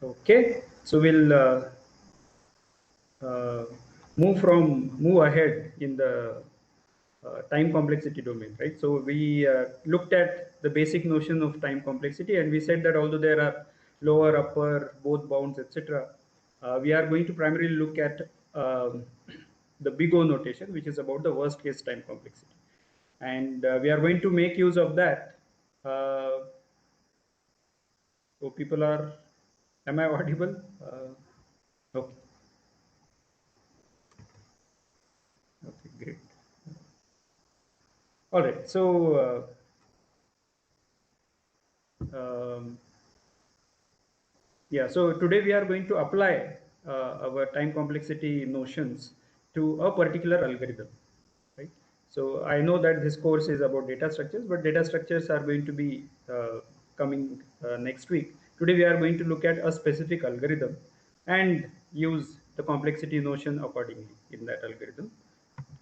Okay, so we'll uh, move ahead in the time complexity domain, right? So we looked at the basic notion of time complexity, and we said that although there are lower, upper, both bounds, etc., we are going to primarily look at the big O notation, which is about the worst case time complexity, and we are going to make use of that. So people are, am I audible? Okay, okay, great. All right, so um, yeah, so today we are going to apply our time complexity notions to a particular algorithm, right? So I know that this course is about data structures, but data structures are going to be coming next week. Today we are going to look at a specific algorithm and use the complexity notion accordingly in that algorithm,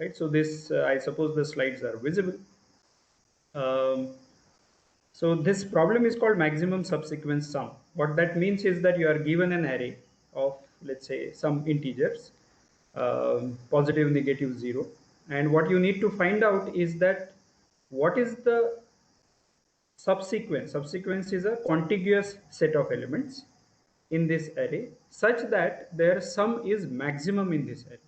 right? So this, I suppose the slides are visible. Um, so this problem is called maximum subsequence sum. What that means is that you are given an array of, let's say, some integers, positive, negative, 0. And what you need to find out is that what is the subsequence. Subsequence is a contiguous set of elements in this array such that their sum is maximum in this array.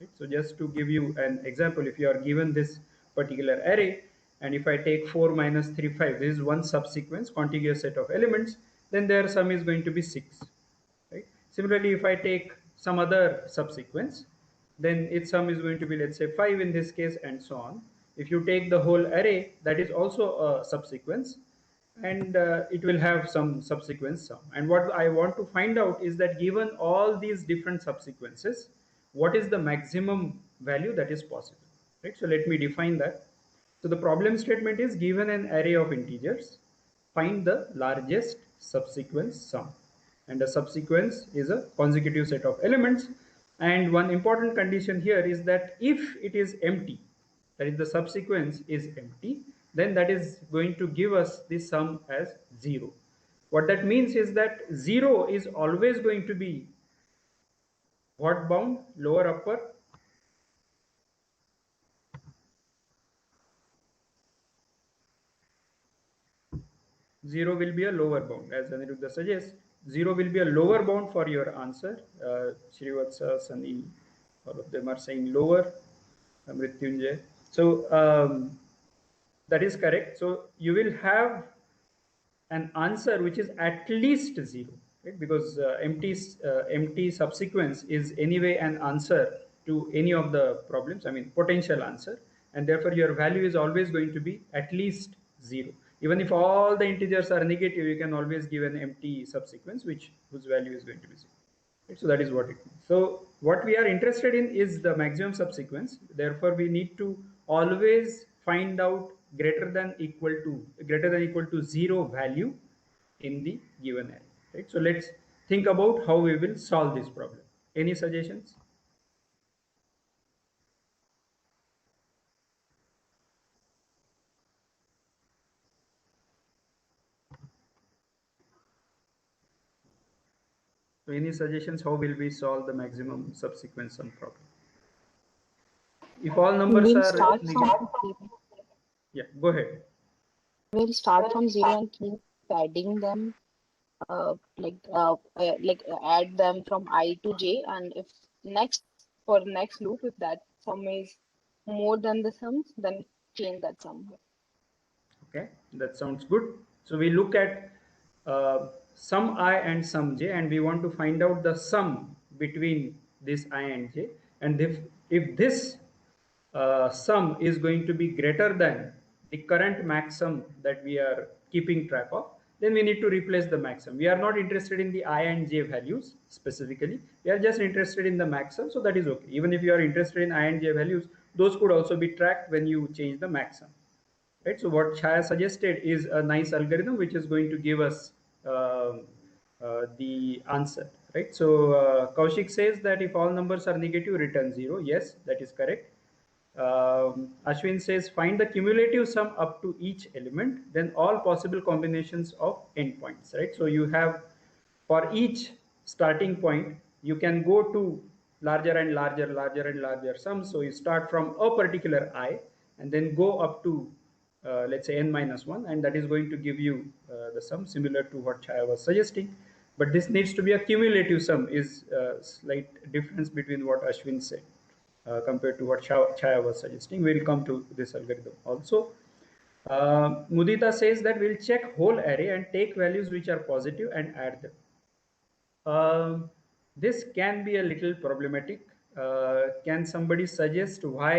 Right? So just to give you an example, if you are given this particular array, and if I take 4 minus 3, 5, this is one subsequence, contiguous set of elements, then their sum is going to be 6. Right? Similarly, if I take some other subsequence, then its sum is going to be, let's say, 5 in this case, and so on. If you take the whole array, that is also a subsequence, and it will have some subsequence sum. And what I want to find out is that given all these different subsequences, what is the maximum value that is possible, right? So let me define that. So the problem statement is, given an array of integers, find the largest subsequence sum. And a subsequence is a consecutive set of elements. And one important condition here is that if it is empty, that is the subsequence is empty, then that is going to give us the sum as 0. What that means is that 0 is always going to be what bound? Lower, upper? 0 will be a lower bound, as Aniruddha suggests. 0 will be a lower bound for your answer. Srivatsa, Sunny, all of them are saying lower. Mrityunjay. So that is correct. So you will have an answer which is at least 0, right? Because empty subsequence is anyway an answer to any of the problems. I mean, potential answer, and therefore your value is always going to be at least 0. Even if all the integers are negative, you can always give an empty subsequence whose value is going to be 0. Right? So that is what it means. So what we are interested in is the maximum subsequence. Therefore, we need to always find out greater than equal to 0 value in the given array. Right? So let's think about how we will solve this problem. Any suggestions? So any suggestions how will we solve the maximum subsequence sum problem? If all numbers We'll are start negative, from zero. yeah, go ahead. We'll start from zero and keep adding them, add them from I to j, and if next for next loop, if that sum is more than the sums, then change that sum. Okay, that sounds good. So we look at sum I and sum j, and we want to find out the sum between this I and j. And if this sum is going to be greater than the current maximum that we are keeping track of, then we need to replace the maximum. We are not interested in the I and j values specifically. We are just interested in the maximum, so that is okay. Even if you are interested in I and j values, those could also be tracked when you change the maximum. Right? So what Chaya suggested is a nice algorithm which is going to give us the answer. Right? So Kaushik says that if all numbers are negative, return 0. Yes, that is correct. Ashwin says find the cumulative sum up to each element, then all possible combinations of endpoints. Right? So you have for each starting point, you can go to larger and larger sums. So you start from a particular I and then go up to let's say n minus 1, and that is going to give you the sum similar to what Chaya was suggesting. But this needs to be a cumulative sum, is slight difference between what Ashwin said compared to what Chaya was suggesting. We'll come to this algorithm also. Mudita says that we'll check whole array and take values which are positive and add them. This can be a little problematic. Can somebody suggest why,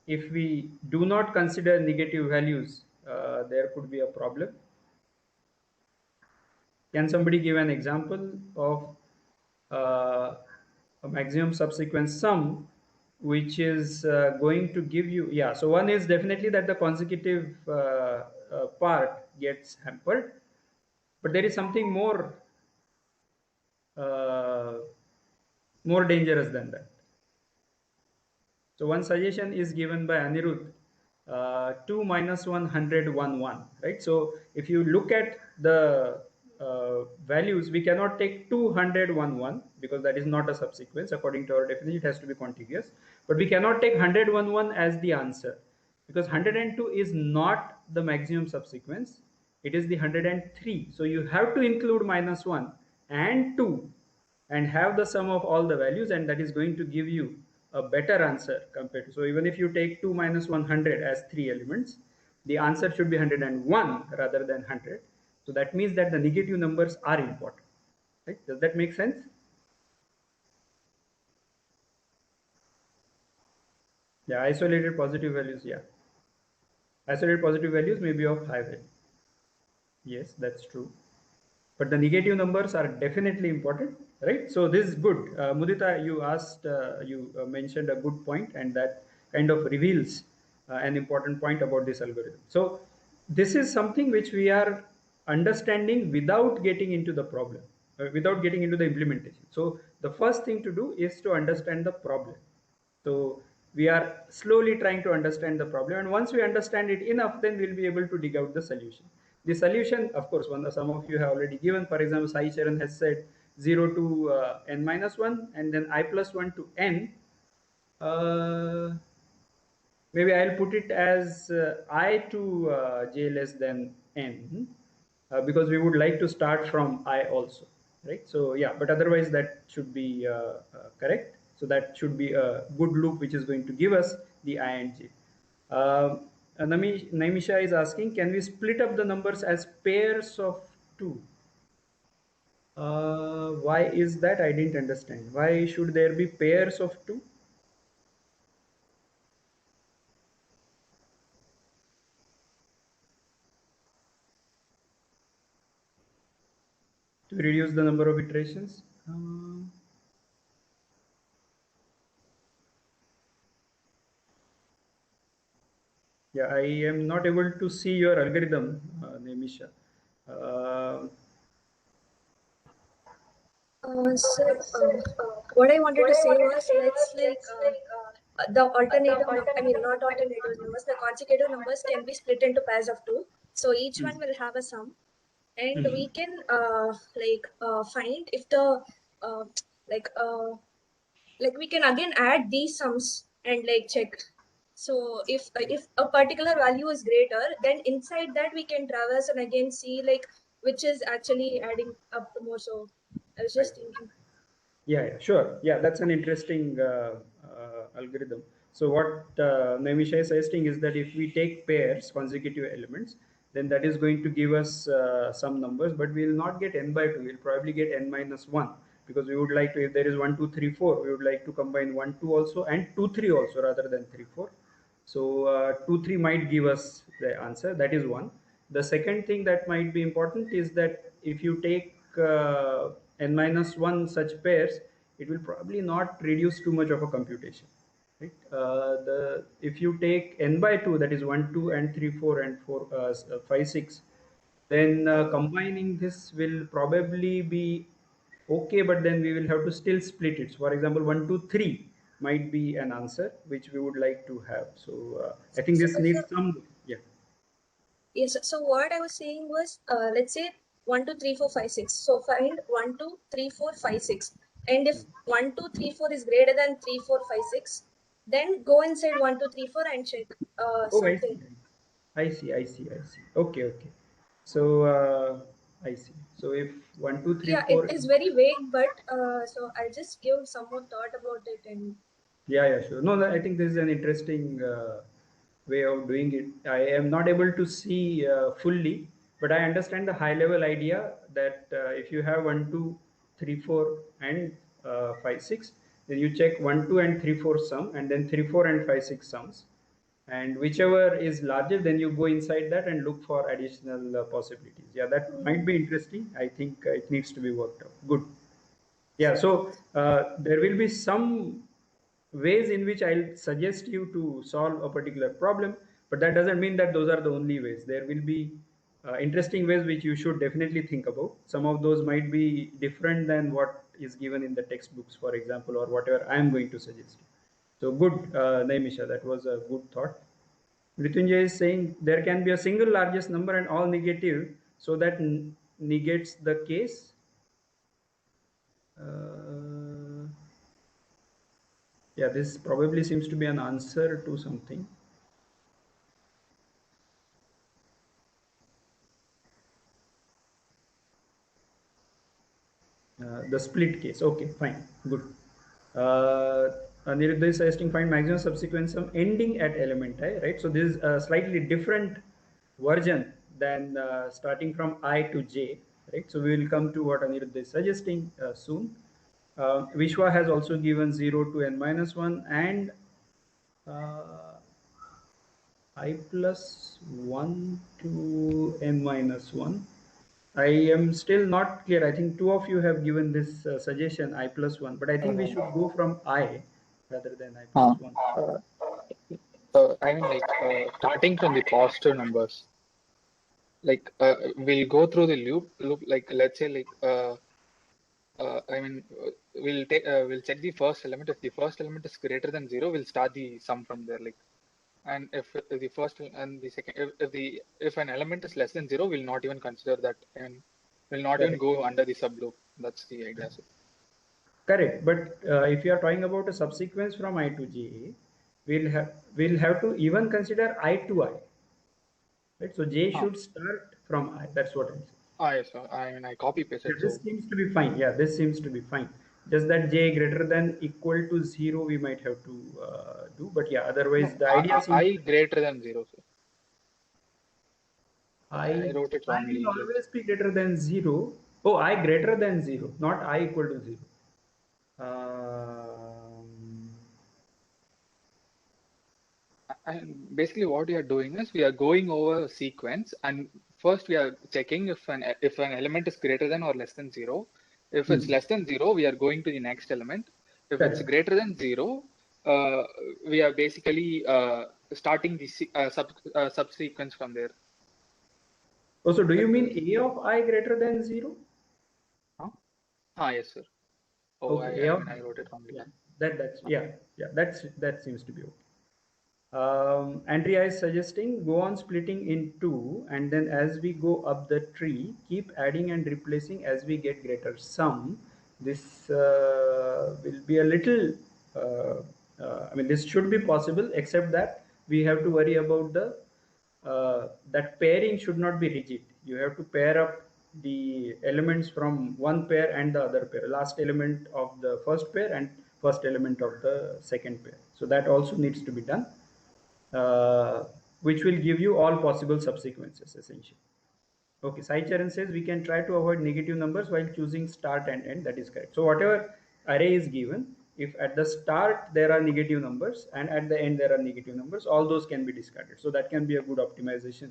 if we do not consider negative values, there could be a problem? Can somebody give an example of a maximum subsequent sum which is going to give you? Yeah, so one is definitely that the consecutive part gets hampered, but there is something more dangerous than that. So one suggestion is given by Anirudh, 2 minus 100 1 1, right? So if you look at the values, we cannot take 200 1 1 because that is not a subsequence. According to our definition, it has to be contiguous. But we cannot take 100 1 1 as the answer, because 102 is not the maximum subsequence. It is the 103. So you have to include minus 1 and 2 and have the sum of all the values, and that is going to give you a better answer compared to. So even if you take 2 minus 100 as 3 elements, the answer should be 101 rather than 100. So that means that the negative numbers are important, right? Does that make sense? Yeah, isolated positive values. Yeah, isolated positive values may be of high value. Yes, that's true. But the negative numbers are definitely important, right? So this is good. Mudita, you asked, you mentioned a good point, and that kind of reveals an important point about this algorithm. So this is something which we are understanding without getting into the problem, without getting into the implementation. So the first thing to do is to understand the problem. So we are slowly trying to understand the problem, and once we understand it enough, then we'll be able to dig out the solution. The solution, of course, some of you have already given. For example, Sai Charan has said 0 to n minus 1 and then I plus 1 to n. Maybe I'll put it as I to j less than n, because we would like to start from I also, right? So yeah, but otherwise that should be correct. So that should be a good loop which is going to give us the I and j. Naimisha is asking, can we split up the numbers as pairs of 2? Why is that? I didn't understand. Why should there be pairs of 2? To reduce the number of iterations? Yeah, I am not able to see your algorithm, Naimisha. What I wanted to say was, let's the alternative, I mean, not alternative numbers, the consecutive numbers can be split into pairs of 2. So each one will have a sum, and we can find if the we can again add these sums and check. So if a particular value is greater, then inside that we can traverse and again see which is actually adding up the more. So I was just thinking. Yeah, sure. Yeah, that's an interesting algorithm. So what Naimisha is suggesting is that if we take pairs, consecutive elements, then that is going to give us some numbers, but we will not get n by 2. We'll probably get n minus 1, because we would like to, if there is 1, 2, 3, 4, we would like to combine 1, 2 also and 2, 3 also rather than 3, 4. So 2, 3 might give us the answer. That is one. The second thing that might be important is that if you take n minus 1 such pairs, it will probably not reduce too much of a computation. Right? If you take n by 2, that is 1, 2, and 3, 4, and 4, 5, 6, then combining this will probably be okay, but then we will have to still split it. So for example, 1, 2, 3 might be an answer which we would like to have. So I think this needs some, yeah. Yes. So what I was saying was, let's say 1, 2, 3, 4, 5, 6. So find 1, 2, 3, 4, 5, 6. And if 1, 2, 3, 4 is greater than 3, 4, 5, 6, then go inside 1, 2, 3, 4 and check Oh, I something. see. I see. I see. I see. Okay. Okay. So I see. So if 1, 2, 3, Yeah, 4. it is very vague, but so I'll just give some more thought about it. And Yeah, yeah, sure. No, I think this is an interesting way of doing it. I am not able to see fully, but I understand the high level idea that if you have 1, 2, 3, 4, and 5, 6, then you check 1, 2, and 3, 4 sum, and then 3, 4, and 5, 6 sums. And whichever is larger, then you go inside that and look for additional possibilities. Yeah, that might be interesting. I think it needs to be worked out. Good. Yeah, so there will be some ways in which I'll suggest you to solve a particular problem, but that doesn't mean that those are the only ways. There will be interesting ways which you should definitely think about. Some of those might be different than what is given in the textbooks, for example, or whatever I am going to suggest. So good, Naimisha, that was a good thought. Mrityunjay is saying there can be a single largest number and all negative, so that negates the case. Yeah, this probably seems to be an answer to something. The split case. Okay, fine, good. Aniruddha is suggesting find maximum subsequence sum ending at element I, right? So this is a slightly different version than starting from I to J, right? So we will come to what Aniruddha is suggesting soon. Vishwa has also given 0 to n minus 1 and I plus 1 to n minus 1. I am still not clear. I think two of you have given this suggestion I plus 1, but I think we should go from I rather than I plus 1. I mean, like starting from the positive numbers, like we'll go through the loop. Like let's say, like I mean, we'll check the first element. If the first element is greater than 0, we'll start the sum from there. Like, and if the first and the second, if an element is less than 0, we'll not even consider that, and we'll not even go under the sub loop. That's the idea. So. Correct, but if you are talking about a subsequence from I to J, we'll have to even consider I to I, right? So J should start from I. That's what I'm saying. Yes, I mean, I copy pasted. Yeah, this seems to be fine. Yeah, this seems to be fine. Just that J greater than equal to 0, we might have to do. But yeah, otherwise the idea seems. I greater than 0. So. I wrote it will wrongly. always be greater than 0. Oh, I greater than 0, not I equal to 0. And basically what we are doing is we are going over a sequence, and first we are checking if an element is greater than or less than 0. If it's less than 0, we are going to the next element. If it's greater than 0, we are basically starting the subsequence from there. Oh, so do you mean A of I greater than 0? Yes, sir. Oh, okay, I wrote it wrongly. Yeah, that seems to be okay. Andrea is suggesting go on splitting in 2, and then as we go up the tree, keep adding and replacing as we get greater sum. This will be a little, I mean, this should be possible, except that we have to worry about the that pairing should not be rigid. You have to pair up the elements from one pair and the other pair, last element of the first pair and first element of the second pair. So that also needs to be done, which will give you all possible subsequences essentially. Okay, Sai Charan says we can try to avoid negative numbers while choosing start and end. That is correct. So whatever array is given, if at the start there are negative numbers and at the end there are negative numbers, all those can be discarded. So that can be a good optimization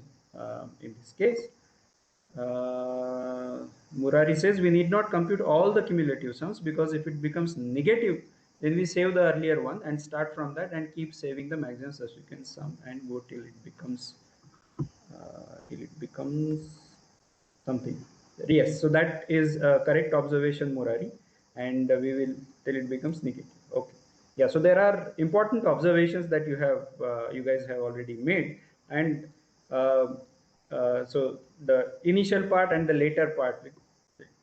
in this case. Murari says we need not compute all the cumulative sums, because if it becomes negative, then we save the earlier one and start from that and keep saving the maximum subsequent sum and go till it becomes something. Yes, so that is a correct observation, Murari, and we will till it becomes negative. Okay. Yeah, so there are important observations that you guys have already made, and So the initial part and the later part,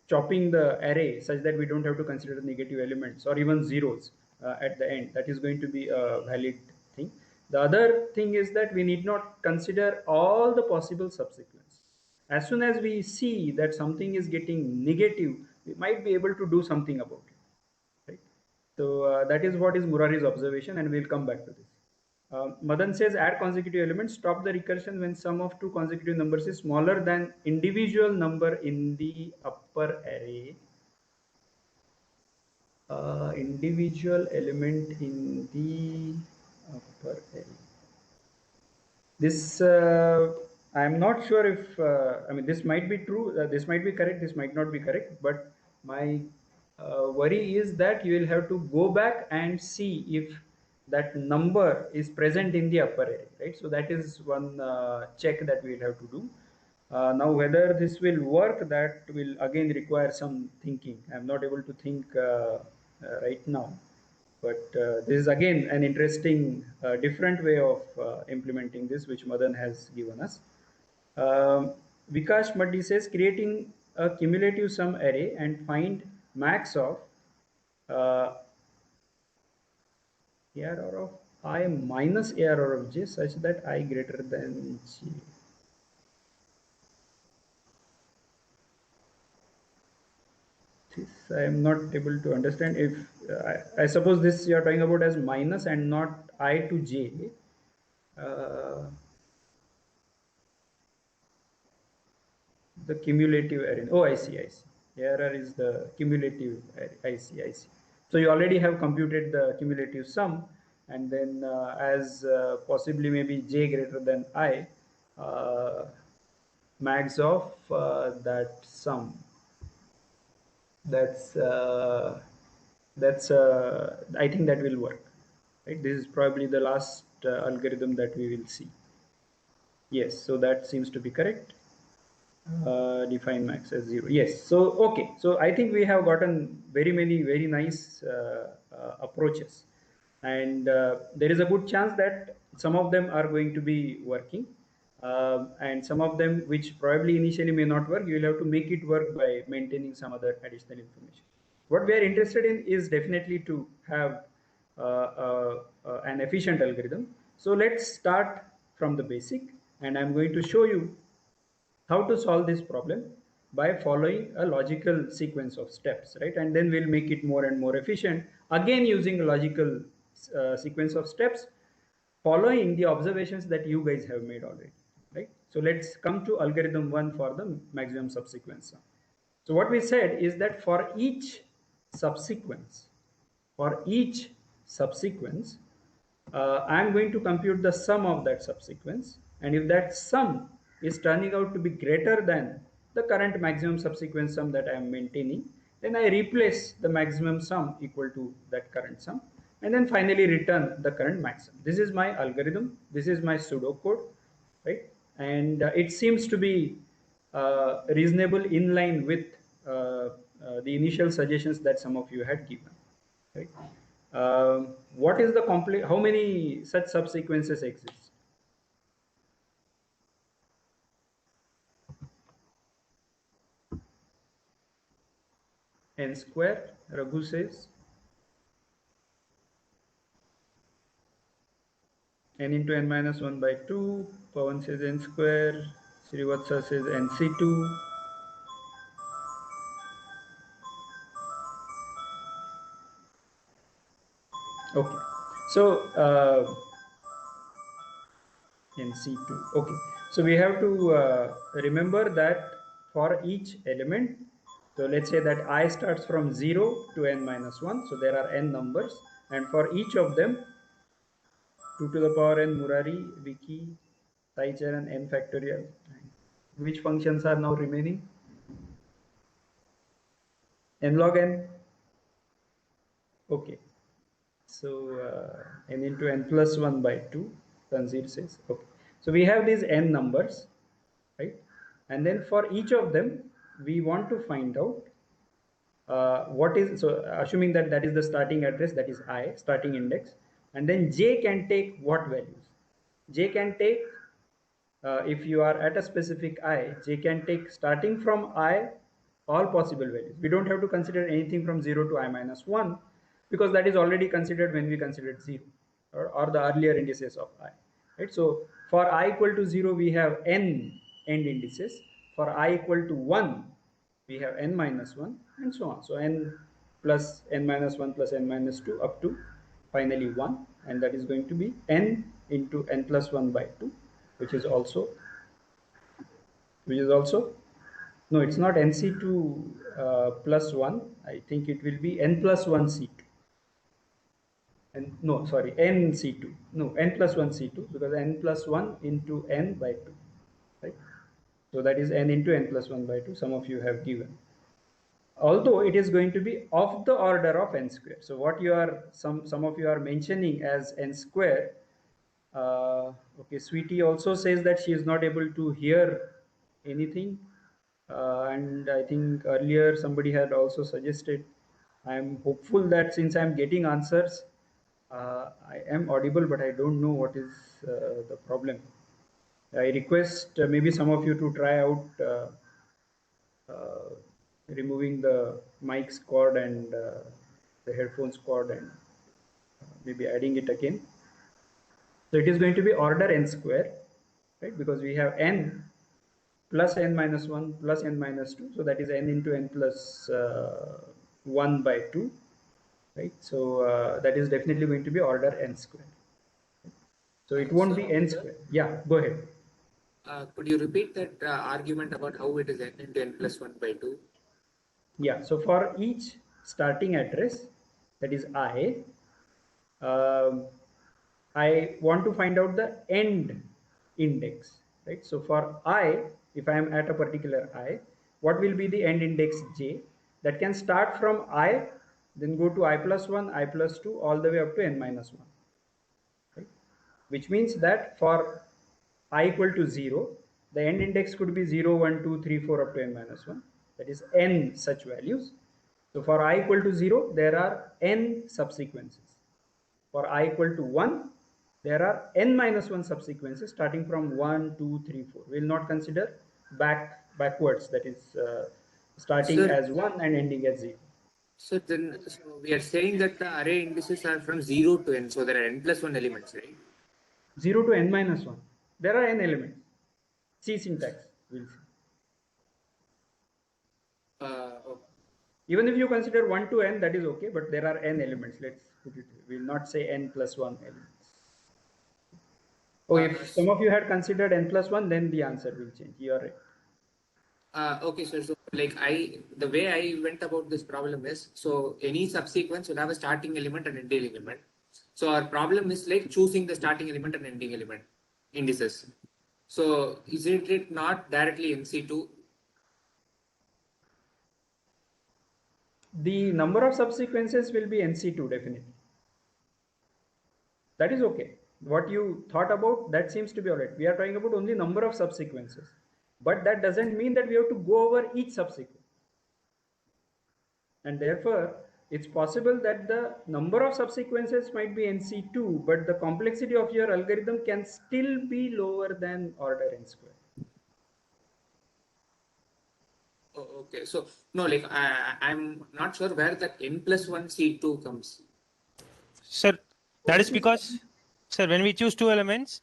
chopping the array such that we don't have to consider the negative elements or even zeros at the end. That is going to be a valid thing. The other thing is that we need not consider all the possible subsequence. As soon as we see that something is getting negative, we might be able to do something about it. Right? So that is what is Murari's observation, and we'll come back to this. Madan says add consecutive elements, stop the recursion when sum of two consecutive numbers is smaller than individual number in the upper array. Individual element in the upper array. This I am not sure if I mean this might be true. This might be correct. This might not be correct. But my worry is that you will have to go back and see if that number is present in the upper array, right? So that is one check that we will have to do. Now, whether this will work, that will again require some thinking. I am not able to think right now. But this is again an interesting, different way of implementing this, which Madan has given us. Vikash Maddi says creating a cumulative sum array and find max of ARR of I minus ARR of J such that I greater than J. This I am not able to understand. If I suppose this you are talking about as minus and not I to J. The cumulative array. Oh, I see. Error is the cumulative array. I see. So you already have computed the cumulative sum, and then as possibly maybe J greater than I, max of that sum. That's I think that will work. Right? This is probably the last algorithm that we will see. Yes, so that seems to be correct. Define max as 0. Yes. So okay. So I think we have gotten very many very nice approaches, and there is a good chance that some of them are going to be working, and some of them which probably initially may not work. You will have to make it work by maintaining some other additional information. What we are interested in is definitely to have an efficient algorithm. So let's start from the basic, and I'm going to show you how to solve this problem by following a logical sequence of steps, right? And then we'll make it more and more efficient, again using a logical sequence of steps, following the observations that you guys have made already, right? So let's come to algorithm 1 for the maximum subsequence sum. So what we said is that for each subsequence, I am going to compute the sum of that subsequence, and if that sum is turning out to be greater than the current maximum subsequence sum that I am maintaining, then I replace the maximum sum equal to that current sum, and then finally return the current maximum. This is my algorithm. This is my pseudocode, right? And it seems to be reasonable in line with the initial suggestions that some of you had given, right? What is the complete? How many such subsequences exist? N square, Raghu says. N into n minus 1 by 2. Pawan says n square. Srivatsa says nc2. Okay. So nc2. Okay. So we have to remember that for each element, so let's say that I starts from 0 to n minus 1. So there are n numbers, and for each of them, 2 to the power n, Murari, Vicky, Sai Charan, n factorial. Which functions are now remaining? N log n. Okay. So n into n plus 1 by 2, Tanzir says. Okay. So we have these n numbers, right? And then for each of them, we want to find out what is, so assuming that that is the starting address, that is I, starting index, and then J can take what values? J can take if you are at a specific I, j can take starting from I all possible values. We don't have to consider anything from 0 to I minus 1 because that is already considered when we considered 0 or the earlier indices of I. Right? So for I equal to 0, we have n end indices. For I equal to 1, we have n minus 1 and so on. So n plus n minus 1 plus n minus 2 up to finally 1, and that is going to be n into n plus 1 by 2, which is also no, it's not nc2 plus 1. I think it will be n plus 1 c2. And no, sorry, nc2. No, n plus 1 c2 because n plus 1 into n by 2. Right? So that is n into n plus 1 by 2. Some of you have given. Although it is going to be of the order of n square. So what you are, some of you are mentioning as n square. Okay, Sweetie also says that she is not able to hear anything. And I think earlier somebody had also suggested. I am hopeful that since I am getting answers, I am audible, but I don't know what is the problem. I request maybe some of you to try out removing the mic's cord and the headphones cord and maybe adding it again. So it is going to be order n square, right? Because we have n plus n minus 1 plus n minus 2. So that is n into n plus 1 by 2, right? So that is definitely going to be order n square. So it won't be n square. Yeah, go ahead. Could you repeat that argument about how it is n into n plus 1 by 2? Yeah, so for each starting address, that is I, I want to find out the end index, right? So for I, if I am at a particular I, what will be the end index j that can start from I, then go to I plus 1, I plus 2, all the way up to n minus 1, right? Which means that for I equal to 0, the end index could be 0, 1, 2, 3, 4 up to n minus 1. That is n such values. So for I equal to 0, there are n subsequences. For I equal to 1, there are n minus 1 subsequences starting from 1, 2, 3, 4. We will not consider backwards, that is starting Sir, as 1 and ending as 0. So then, so we are saying that the array indices are from 0 to n, so there are n plus 1 elements, right? 0 to n minus 1. There are n elements. C syntax, we'll see. Okay. Even if you consider 1 to n, that is okay, but there are n elements. Let's put it, we will not say n plus 1 elements. Oh, if some of you had considered n plus 1, then the answer will change. You are right. Okay, sir. So, like the way I went about this problem is, so any subsequence will have a starting element and ending element. So our problem is like choosing the starting element and ending element indices. So isn't it not directly NC2? The number of subsequences will be NC2 definitely. That is okay. What you thought about, that seems to be alright. We are talking about only number of subsequences. But that doesn't mean that we have to go over each subsequence. And therefore, it's possible that the number of subsequences might be NC2, but the complexity of your algorithm can still be lower than order n square. Oh, okay. So no, like I'm not sure where that n plus 1 C2 comes. Sir, that is because, sir, when we choose two elements,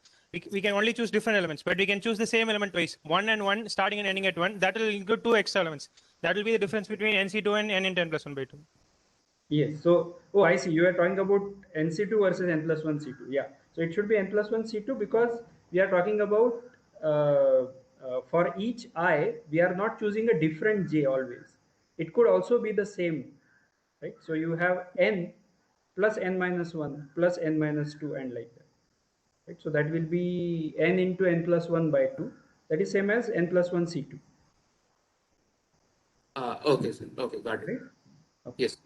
we can only choose different elements, but we can choose the same element twice. 1 and 1, starting and ending at 1. That will include two extra elements. That will be the difference between NC2 and n into n plus 1 by 2. Yes. So, oh, I see. You are talking about NC2 versus n plus 1 C2. Yeah. So it should be n plus 1 C2 because we are talking about for each I, we are not choosing a different j always. It could also be the same, right? So you have n plus n minus 1 plus n minus 2 and like that. Right? So that will be n into n plus 1 by 2. That is same as n plus 1 C2. Okay, sir. Okay, got it. Right? Okay. Yes.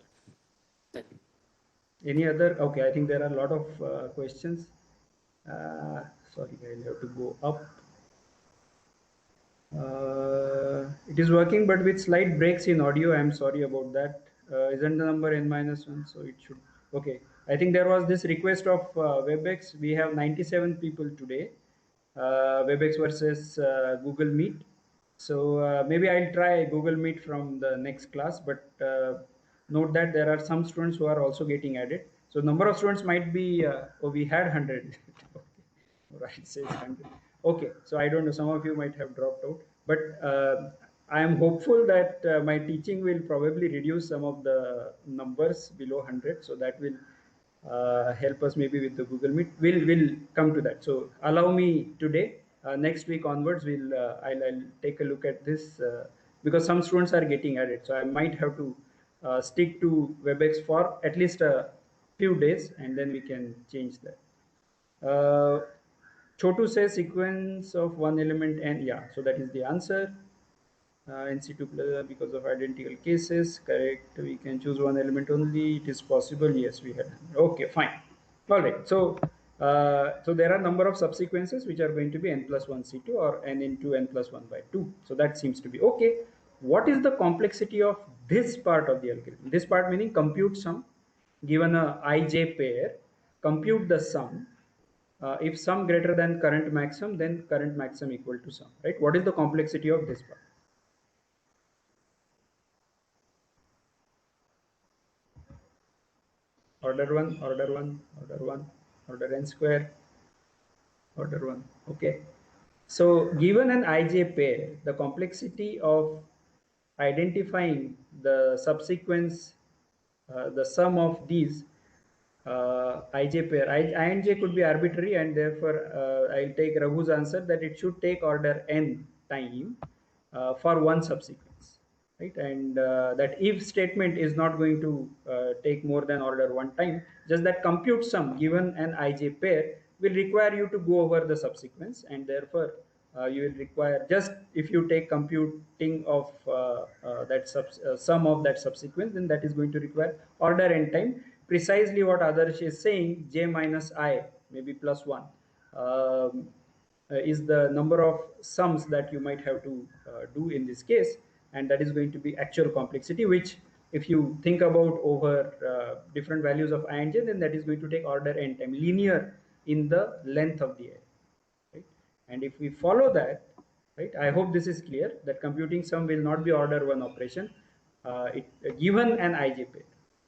Thank you. Any other? Okay, I think there are a lot of questions. Sorry, I'll have to go up. It is working, but with slight breaks in audio. I'm sorry about that. Isn't the number n minus 1? So it should. Okay, I think there was this request of WebEx. We have 97 people today. WebEx versus Google Meet. So maybe I'll try Google Meet from the next class, but note that there are some students who are also getting added. So number of students might be, oh, we had 100. Right, it says 100. Okay, so I don't know, some of you might have dropped out, but I am hopeful that my teaching will probably reduce some of the numbers below 100. So that will help us maybe with the Google Meet. We'll come to that. So allow me today. Next week onwards, I'll take a look at this because some students are getting added. So I might have to stick to WebEx for at least a few days, and then we can change that. Chotu says sequence of one element, and yeah, so that is the answer. NC2 plus because of identical cases, correct. We can choose one element only. It is possible. Yes, we had. Okay, fine. All right. So, so there are number of subsequences which are going to be n plus 1 C2 or n into n plus 1 by 2. So that seems to be okay. What is the complexity of this part of the algorithm? This part meaning compute sum, given a ij pair, compute the sum. If sum greater than current maximum, then current maximum equal to sum, right? What is the complexity of this part? Order 1, order 1, order 1, order n square, order 1. Okay. So given an ij pair, the complexity of identifying the subsequence, the sum of these ij pair, I and j could be arbitrary, and therefore I'll take Raghu's answer that it should take order n time for one subsequence, right? And that if statement is not going to take more than order one time, just that compute sum given an ij pair will require you to go over the subsequence, and therefore you will require, just if you take computing of that sum of that subsequence, then that is going to require order n time. Precisely what Adarsh is saying, j minus I, maybe plus 1, is the number of sums that you might have to do in this case, and that is going to be actual complexity, which if you think about over different values of I and j, then that is going to take order n time, linear in the length of the array, right? And if we follow that, right, I hope this is clear that computing sum will not be order 1 operation given an ij pair,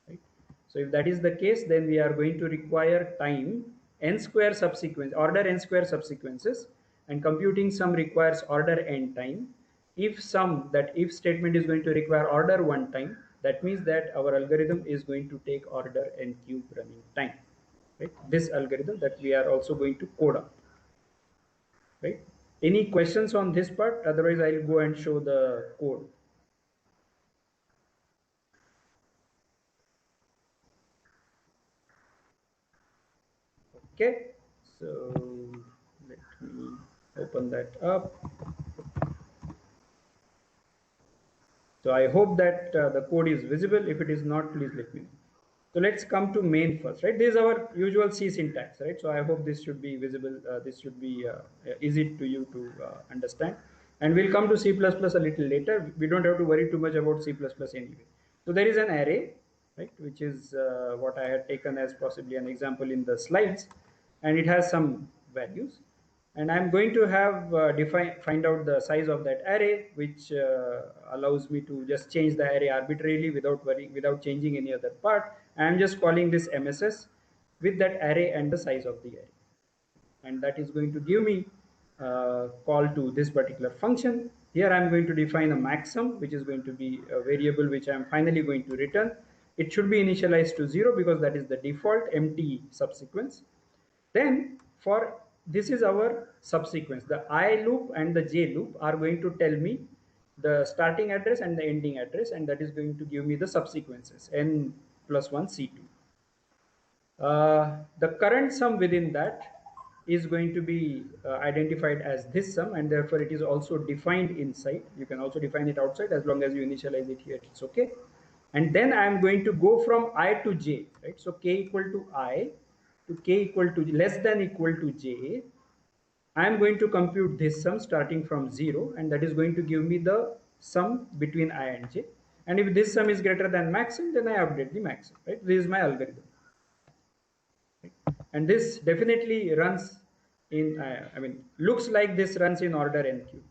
right? So if that is the case, then we are going to require time n square subsequence, order n square subsequences, and computing sum requires order n time. If sum, that if statement is going to require order 1 time, that means that our algorithm is going to take order n cube running time, right? This algorithm that we are also going to code up, right? Any questions on this part? Otherwise, I'll go and show the code. Okay, so let me open that up. So I hope that the code is visible. If it is not, please let me know. So let's come to main first, right? This is our usual C syntax, right? So I hope this should be visible. This should be easy to you to understand. And we'll come to C++ a little later. We don't have to worry too much about C++ anyway. So there is an array, right, which is what I had taken as possibly an example in the slides, and it has some values. And I'm going to have find out the size of that array, which allows me to just change the array arbitrarily without changing any other part. I'm just calling this MSS with that array and the size of the array, and that is going to give me call to this particular function. Here I'm going to define a maxsum, which is going to be a variable which I'm finally going to return. It should be initialized to 0 because that is the default empty subsequence. Then for this is our subsequence. The I loop and the j loop are going to tell me the starting address and the ending address, and that is going to give me the subsequences n plus 1 C2. The current sum within that is going to be identified as this sum, and therefore it is also defined inside. You can also define it outside as long as you initialize it here, it's okay. And then I am going to go from I to j, right? So k equal to I to k equal to less than equal to j. I am going to compute this sum starting from 0, and that is going to give me the sum between I and j. And if this sum is greater than maximum, then I update the maximum, right? This is my algorithm. And this definitely runs in, I mean, looks like this runs in order n cube.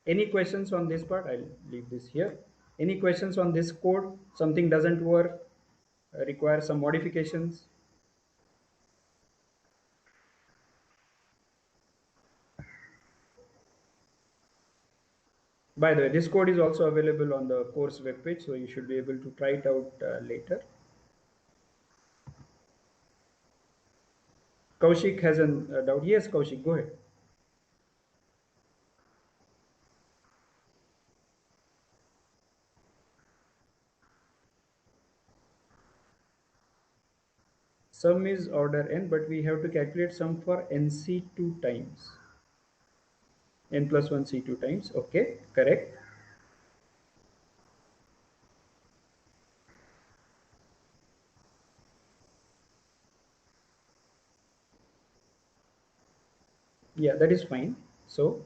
Any questions on this part? I'll leave this here. Any questions on this code? Something doesn't work, requires some modifications? By the way, this code is also available on the course webpage, so you should be able to try it out later. Kaushik has a doubt. Yes, Kaushik, go ahead. Sum is order n, but we have to calculate sum for nc2 times. N plus 1 c2 times. Okay, correct. Yeah, that is fine. So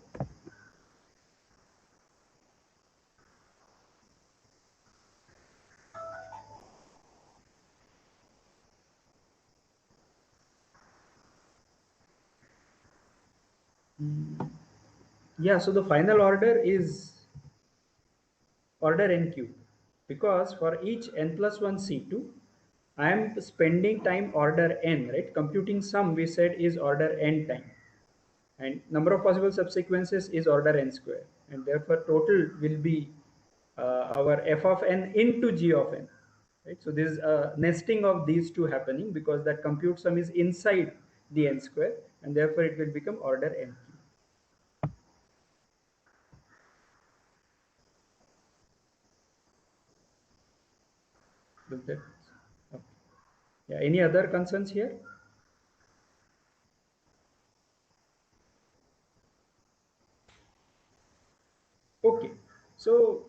yeah, so the final order is order n cube, because for each n plus 1 c2 I am spending time order n, right? Computing sum we said is order n time, and number of possible subsequences is order n square, and therefore total will be our f of n into g of n, right? So this is a nesting of these two happening, because that compute sum is inside the n square, and therefore it will become order n cube. Does that, okay. Yeah, any other concerns here? Okay, so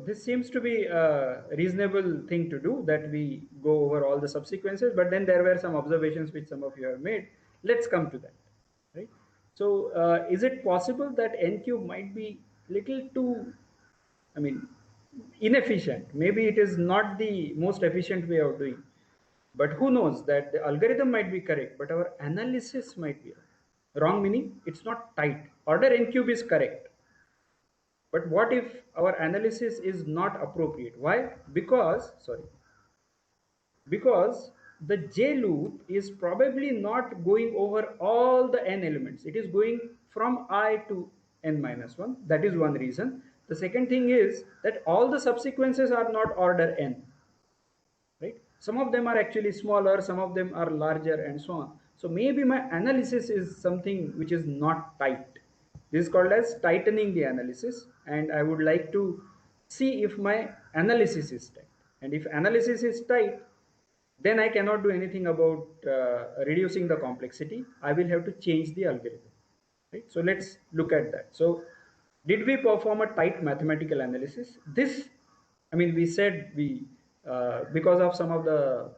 this seems to be a reasonable thing to do, that we go over all the subsequences, but then there were some observations which some of you have made. Let's come to that, right? So is it possible that n cube might be little too, I mean, inefficient? Maybe it is not the most efficient way of doing, but who knows, that the algorithm might be correct, but our analysis might be wrong, meaning it's not tight. Order n cube is correct, but what if our analysis is not appropriate? Why? Because the J loop is probably not going over all the n elements. It is going from I to n minus 1. That is one reason. The second thing is that all the subsequences are not order n, right? Some of them are actually smaller, some of them are larger, and so on. So maybe my analysis is something which is not tight. This is called as tightening the analysis, and I would like to see if my analysis is tight. And if analysis is tight, then I cannot do anything about reducing the complexity. I will have to change the algorithm, right? So let's look at that. So did we perform a tight mathematical analysis? This, I mean, we said we, because of some of the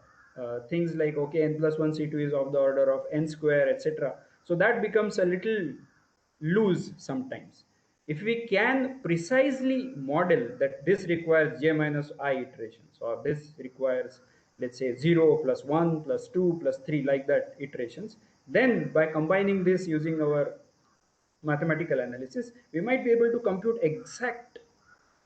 things like, okay, n plus 1 c2 is of the order of n square, etc. So that becomes a little loose sometimes. If we can precisely model that this requires j minus I iterations, or this requires, let's say, 0 plus 1 plus 2 plus 3, like that iterations, then by combining this using our mathematical analysis, we might be able to compute exact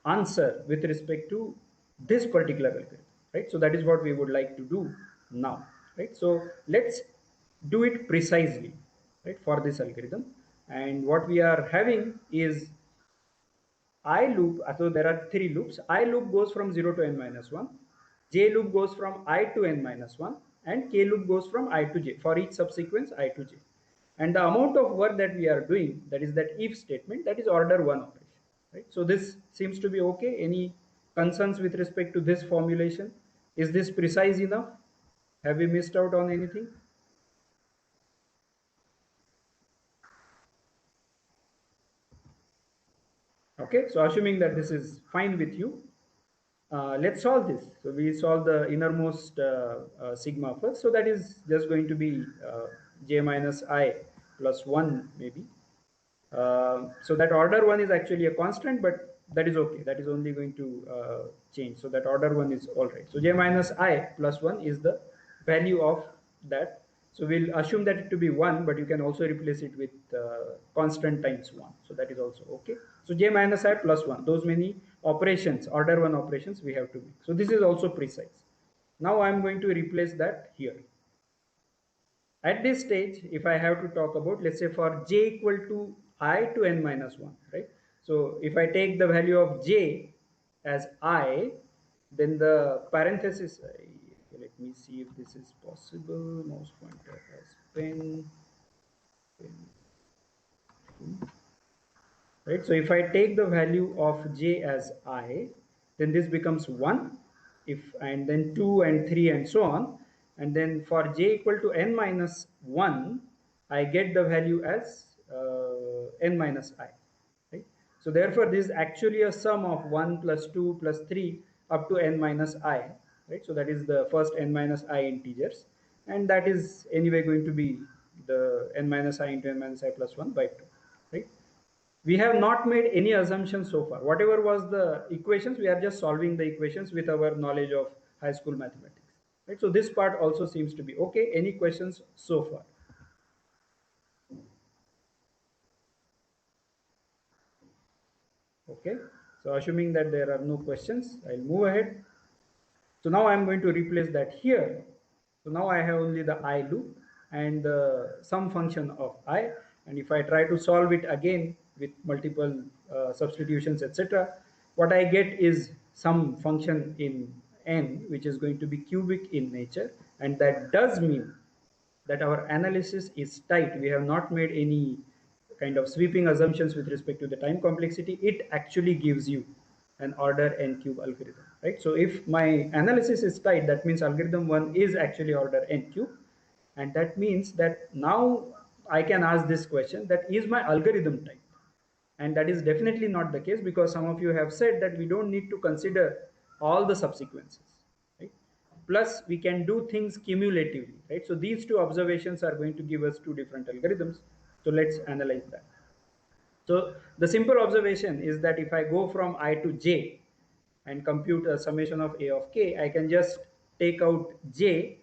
answer with respect to this particular algorithm, right? So that is what we would like to do now, right? So let's do it precisely, right, for this algorithm. And what we are having is I loop. So there are three loops. I loop goes from 0 to n minus 1. J loop goes from I to n minus 1. And K loop goes from I to j, for each subsequence I to j. And the amount of work that we are doing, that is that if statement, that is order 1 operation, right? So this seems to be okay. Any concerns with respect to this formulation? Is this precise enough? Have we missed out on anything? Okay, so assuming that this is fine with you, let's solve this. So we solve the innermost sigma first. So that is just going to be j minus I plus 1 maybe. So that order 1 is actually a constant, but that is okay. That is only going to change. So that order 1 is all right. So j minus I plus 1 is the value of that So we'll assume that it to be 1, but you can also replace it with constant times 1. So that is also okay. So j minus I plus 1, those many operations, order 1 operations we have to make. So this is also precise. Now I'm going to replace that here. At this stage, if I have to talk about, let's say for j equal to I to n minus 1, right? So if I take the value of j as I, then the parenthesis, let me see if this is possible. Mouse pointer as pen, right? So if I take the value of j as I, then this becomes 1, and then 2 and 3 and so on. And then for j equal to n minus 1, I get the value as n minus I. Right? So therefore, this is actually a sum of 1 plus 2 plus 3 up to n minus I. Right? So that is the first n minus I integers. And that is anyway going to be the n minus I into n minus I plus 1 by 2. Right? We have not made any assumptions so far. Whatever was the equations, we are just solving the equations with our knowledge of high school mathematics. Right? So this part also seems to be okay. Any questions so far? Okay. So assuming that there are no questions, I'll move ahead. So now I'm going to replace that here. So now I have only the I loop and the sum function of I. And if I try to solve it again with multiple substitutions, etc., what I get is some function in n, which is going to be cubic in nature. And that does mean that our analysis is tight. We have not made any kind of sweeping assumptions with respect to the time complexity. It actually gives you an order n cube algorithm, right? So if my analysis is tight, that means algorithm 1 is actually order n cube. And that means that now I can ask this question, that is my algorithm tight? And that is definitely not the case, because some of you have said that we don't need to consider all the subsequences, right? Plus we can do things cumulatively, right? So these two observations are going to give us two different algorithms. So let's analyze that. So the simple observation is that if I go from I to j and compute a summation of a of k, I can just take out j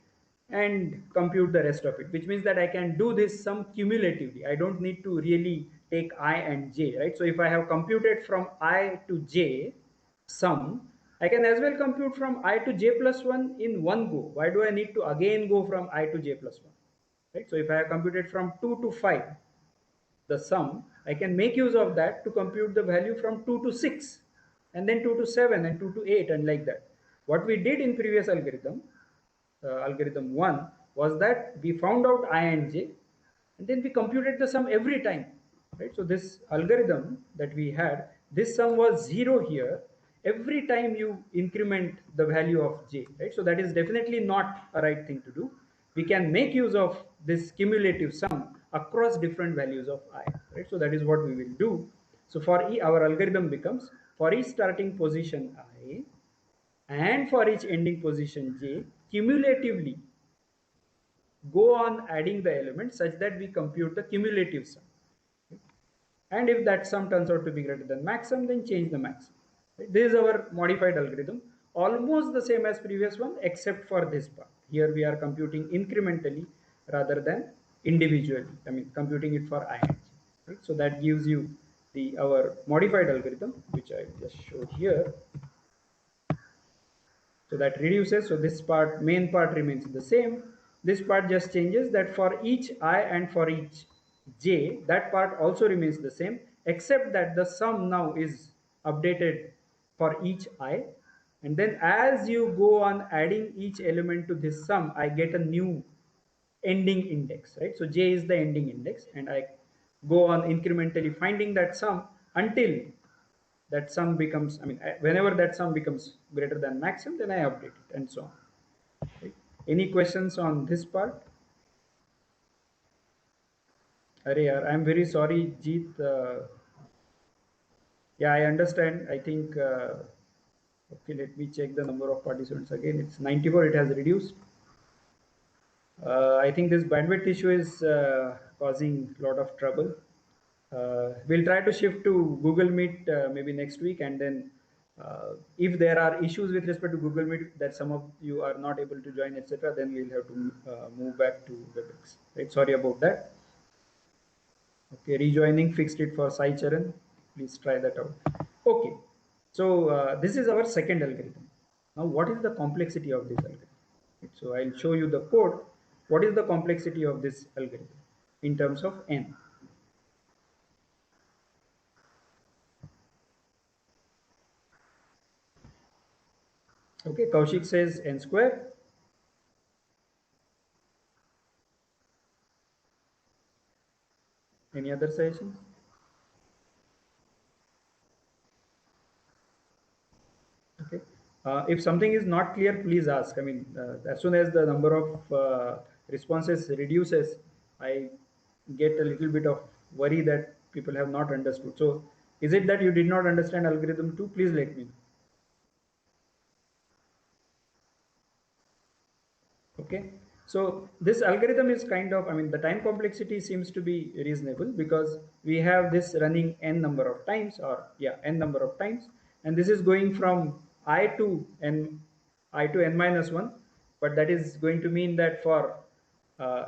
and compute the rest of it, which means that I can do this sum cumulatively. I don't need to really take I and j, right? So if I have computed from I to j sum, I can as well compute from I to j plus 1 in one go. Why do I need to again go from I to j plus 1? Right? So if I have computed from 2 to 5, the sum, I can make use of that to compute the value from 2 to 6, and then 2 to 7, and 2 to 8, and like that. What we did in previous algorithm, algorithm 1, was that we found out I and j, and then we computed the sum every time. Right? So this algorithm that we had, this sum was 0 here every time you increment the value of j. Right? So that is definitely not a right thing to do. We can make use of this cumulative sum across different values of I. Right? So that is what we will do. So for our algorithm becomes, for each starting position I and for each ending position j, cumulatively go on adding the elements such that we compute the cumulative sum. And if that sum turns out to be greater than maximum, then change the maximum. This is our modified algorithm, almost the same as previous one, except for this part. Here we are computing incrementally rather than individually. I mean, computing it for I and j. Right? So that gives you our modified algorithm, which I just showed here. So that reduces. So this part, main part, remains the same. This part just changes, that for each I and for each j, that part also remains the same, except that the sum now is updated for each I. And then as you go on adding each element to this sum, I get a new ending index, right? So j is the ending index, and I go on incrementally finding that sum until that sum becomes, I mean, whenever that sum becomes greater than maximum, then I update it, and so on. Right? Any questions on this part? I'm very sorry, Jeet. Yeah, I understand. I think, okay, let me check the number of participants again. It's 94, it has reduced. I think this bandwidth issue is causing a lot of trouble. We'll try to shift to Google Meet maybe next week, and then If there are issues with respect to Google Meet that some of you are not able to join, etc., then we'll have to move back to WebEx. Right? Sorry about that. Okay, rejoining, fixed it for Sai Charan. Please try that out. Okay, so this is our second algorithm. Now, what is the complexity of this algorithm? Right, so I'll show you the code. What is the complexity of this algorithm in terms of n? Okay, Kaushik says n square. Any other suggestions? Okay. If something is not clear, please ask. I mean, as soon as the number of responses reduces, I get a little bit of worry that people have not understood. So, is it that you did not understand algorithm 2? Please let me know. Okay. So this algorithm is kind of, I mean, the time complexity seems to be reasonable because we have this running n number of times, or yeah, n number of times, and this is going from I to n minus 1, but that is going to mean that for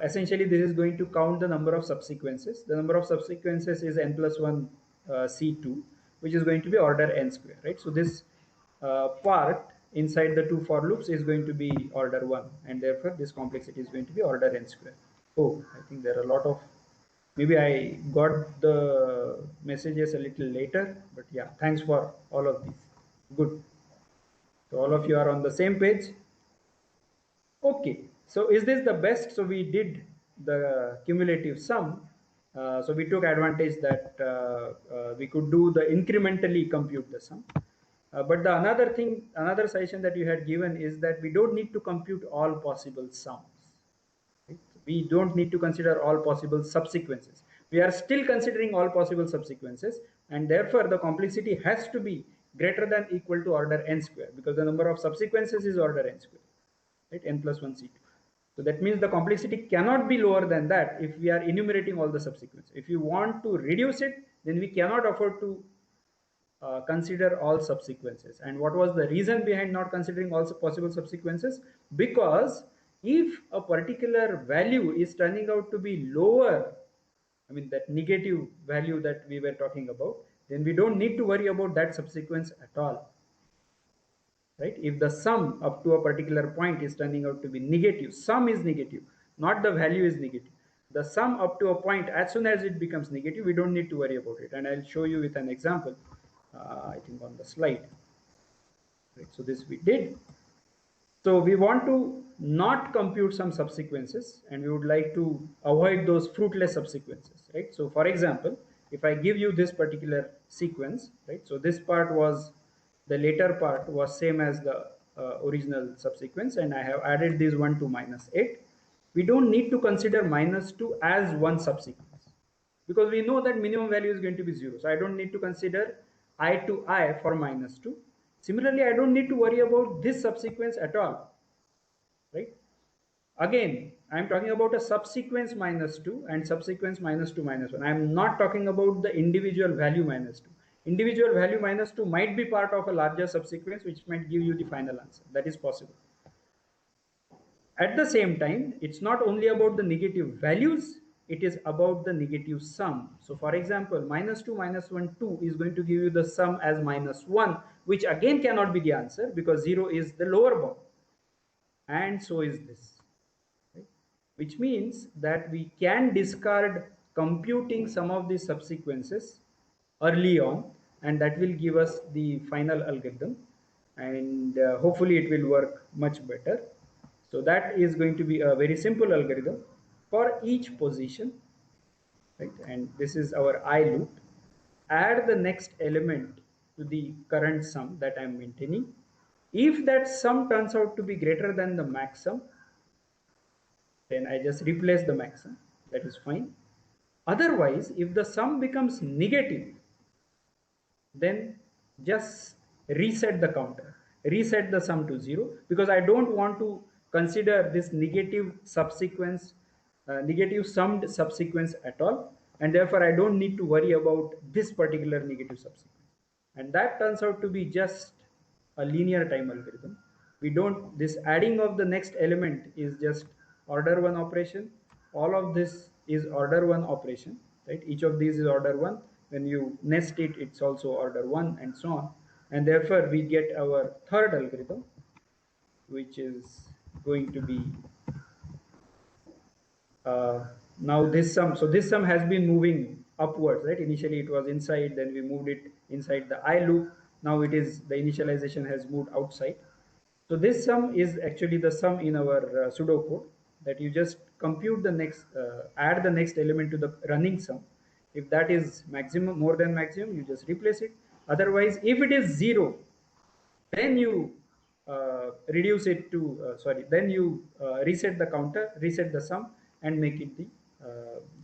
essentially this is going to count the number of subsequences. The number of subsequences is n plus 1 C2, which is going to be order n square, right? So this part inside the two for loops is going to be order 1, and therefore this complexity is going to be order n square. Oh, I think there are a lot of, maybe I got the messages a little later, but yeah, thanks for all of these. Good. So all of you are on the same page. Okay, so is this the best? So we did the cumulative sum. So we took advantage that we could do the incrementally compute the sum. But the another suggestion that you had given is that we don't need to compute all possible sums. Right? We don't need to consider all possible subsequences. We are still considering all possible subsequences, and therefore the complexity has to be greater than equal to order n square, because the number of subsequences is order n square, right? N plus 1 C2. So that means the complexity cannot be lower than that if we are enumerating all the subsequences. If you want to reduce it, then we cannot afford to consider all subsequences. And what was the reason behind not considering all possible subsequences? Because if a particular value is turning out to be lower, I mean that negative value that we were talking about, then we don't need to worry about that subsequence at all. Right? If the sum up to a particular point is turning out to be negative, sum is negative, not the value is negative. The sum up to a point, as soon as it becomes negative, we don't need to worry about it. And I'll show you with an example, I think on the slide. Right? So this we did. So we want to not compute some subsequences, and we would like to avoid those fruitless subsequences. Right? So for example, if I give you this particular sequence, right? So this part was, the later part was same as the original subsequence, and I have added this 1 to minus 8. We don't need to consider minus 2 as one subsequence, because we know that minimum value is going to be 0. So I don't need to consider I to I for minus 2. Similarly, I don't need to worry about this subsequence at all, right? Again, I'm talking about a subsequence minus 2 and subsequence minus 2 minus 1. I'm not talking about the individual value minus 2. Individual value minus 2 might be part of a larger subsequence, which might give you the final answer. That is possible. At the same time, it's not only about the negative values, it is about the negative sum. So for example, minus 2 minus 1, 2 is going to give you the sum as minus 1, which again cannot be the answer because 0 is the lower bound. And so is this. Right? Which means that we can discard computing some of these subsequences early on, and that will give us the final algorithm, and hopefully it will work much better. So that is going to be a very simple algorithm for each position, right? And this is our I loop. Add the next element to the current sum that I'm maintaining. If that sum turns out to be greater than the maximum, then I just replace the maximum. That is fine. Otherwise, if the sum becomes negative, then just reset the counter, reset the sum to 0, because I don't want to consider this negative subsequence, negative summed subsequence at all, and therefore I don't need to worry about this particular negative subsequence. And that turns out to be just a linear time algorithm. We don't, this adding of the next element is just order 1 operation. All of this is order 1 operation, right? Each of these is order 1. When you nest it, it's also order 1 and so on. And therefore we get our third algorithm, which is going to be now this sum. So this sum has been moving upwards, right? Initially it was inside, then we moved it inside the I loop. Now it is, the initialization has moved outside. So this sum is actually the sum in our pseudocode, that you just compute the next, add the next element to the running sum. If that is maximum, more than maximum, you just replace it. Otherwise, if it is 0, then you reduce it to, then you reset the counter, reset the sum, and make it the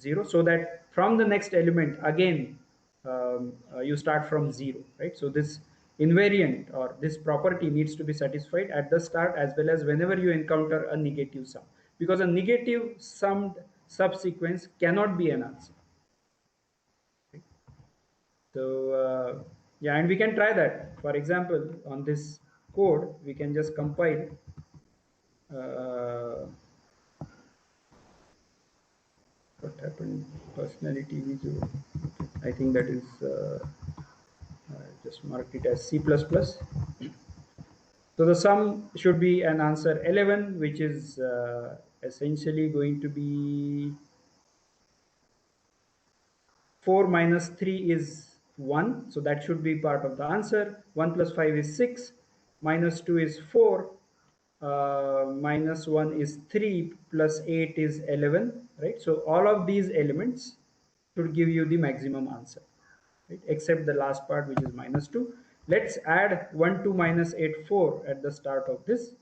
0, so that from the next element again you start from 0, right? So this invariant or this property needs to be satisfied at the start as well as whenever you encounter a negative sum, because a negative summed subsequence cannot be an answer. So yeah, and we can try that. For example, on this code, we can just compile. What happened? Personality visual. I think that is just marked it as C++. So the sum should be an answer 11, which is essentially going to be 4 minus 3 is 1, so that should be part of the answer. 1 plus 5 is 6, minus 2 is 4, minus 1 is 3, plus 8 is 11, right? So all of these elements should give you the maximum answer, right? Except the last part, which is minus 2. Let's add 1, 2, minus 8, 4 at the start of this.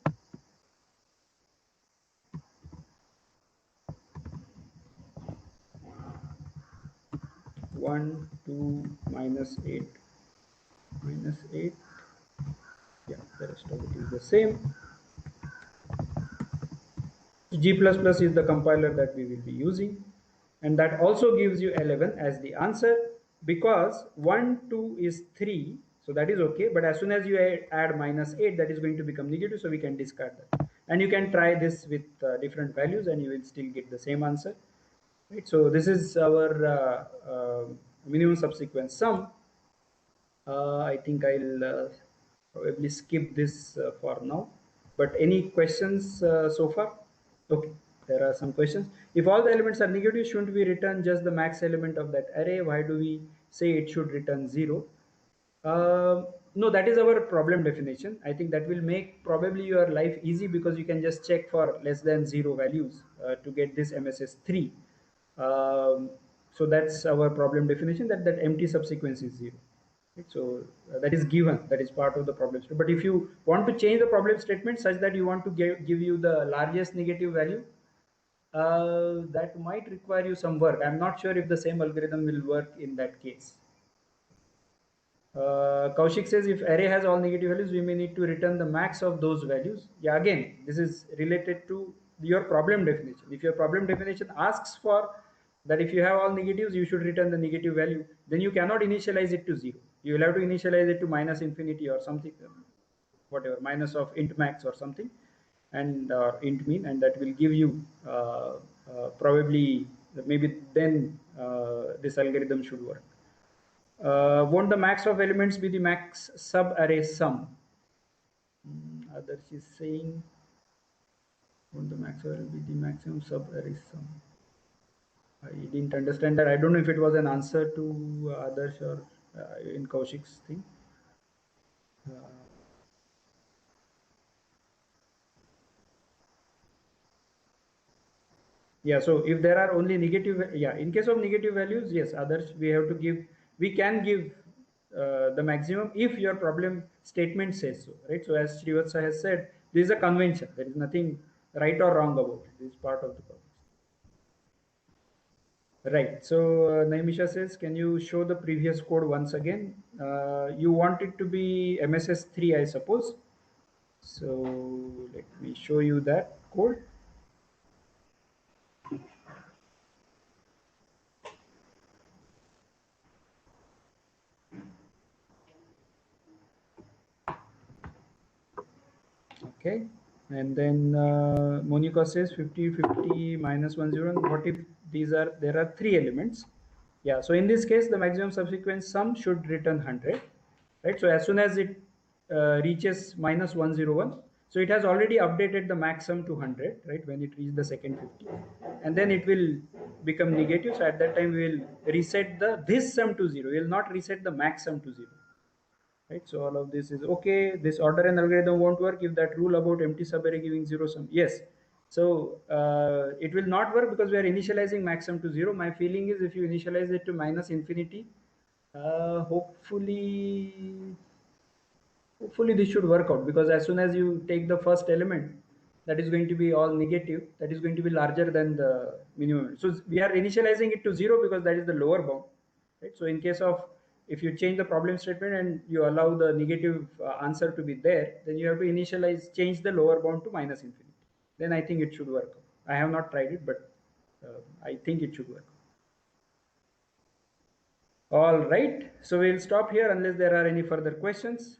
1, 2, minus 8, minus 8. Yeah, the rest of it is the same. G++ is the compiler that we will be using, and that also gives you 11 as the answer, because 1, 2 is 3, so that is okay, but as soon as you add minus 8, that is going to become negative, so we can discard that. And you can try this with different values and you will still get the same answer, right? So this is our minimum subsequence sum. I think I'll probably skip this for now, but any questions so far? Okay, there are some questions. If all the elements are negative, shouldn't we return just the max element of that array? Why do we say it should return 0? No, that is our problem definition. I think that will make probably your life easy, because you can just check for less than 0 values to get this MSS 3. So that's our problem definition, that empty subsequence is 0. Right? So that is given, that is part of the problem statement. But if you want to change the problem statement such that you want to give you the largest negative value, that might require you some work. I'm not sure if the same algorithm will work in that case. Kaushik says if array has all negative values, we may need to return the max of those values. Yeah, again, this is related to your problem definition. If your problem definition asks for that if you have all negatives, you should return the negative value, then you cannot initialize it to 0. You will have to initialize it to minus infinity or something, whatever, minus of int max or something, and int mean, and that will give you probably, maybe then this algorithm should work. Won't the max of elements be the max sub-array sum? Others is saying, won't the max will be the maximum sub-array sum? I didn't understand that. I don't know if it was an answer to others or in Kaushik's thing. Yeah, so if there are only negative, yeah, in case of negative values, yes, others we have to give, we can give the maximum if your problem statement says so, right? So as Srivatsa has said, this is a convention. There is nothing right or wrong about it. This is part of the problem. Right. So Naimisha says, can you show the previous code once again? You want it to be MSS 3, I suppose. So let me show you that code. Okay, and then Monica says 50, 50 minus 1, 0. And what if there are three elements? Yeah, so in this case, the maximum subsequent sum should return 100, right? So as soon as it reaches minus 101, so it has already updated the max sum to 100, right? When it reaches the second 50, and then it will become negative. So at that time, we will reset this sum to 0. We will not reset the max sum to 0. Right, so all of this is okay. This order and algorithm won't work if that rule about empty subarray giving zero sum. Yes, so it will not work because we are initializing maximum to 0. My feeling is if you initialize it to minus infinity, hopefully this should work out, because as soon as you take the first element, that is going to be all negative, that is going to be larger than the minimum. So we are initializing it to 0 because that is the lower bound, right? So in case of, if you change the problem statement and you allow the negative answer to be there, then you have to change the lower bound to minus infinity. Then I think it should work. I have not tried it, but I think it should work. All right, so we'll stop here unless there are any further questions.